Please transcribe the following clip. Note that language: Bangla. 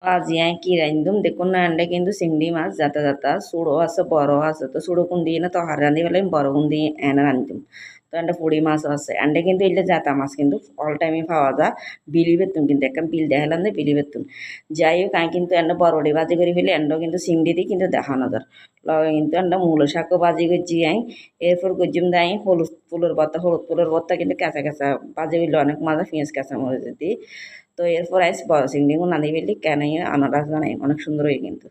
আজি আই কি রান্ধুম দেখুন না আন্ডা কিন্তু চিংড়ি মাছ যাতা যাতা সুড়ো আছে বড় আছে তো সুড়ো কোন দিয়ে না তো হার রাঁধি ফেলে বড় কোন দিয়ে এনে রান্ধুম তো আন্ডা পুড়ি মাছ আছে আন্ডা কিন্তু এলে জাতা মাছ কিন্তু অল টাইমে পাওয়া যায় বিলি বেতুন কিন্তু একটা বিল দেখালাম যে বিলি বেতুন যাই হোক আমি কিন্তু এন্ডা বড়ডি ভাজি করে ফেলে এন্ডা কিন্তু চিংড়ি দিয়ে কিন্তু দেখানো যায় লগে কিন্তু এন্ডা মূলো শাকও ভাজি করছি আই এরপর করছিম দাই হলুদ ফুলের ভর্তা কিন্তু কাঁচা কাঁচা ভাজি হইলে অনেক মজা পেঁয়াজ কাঁচা মরিচ দিয়ে তো এরপর আইস বড় চিংড়ি রাঁধি ফেলি কেন আমার রান্না অনেক সুন্দর হয় কিন্তু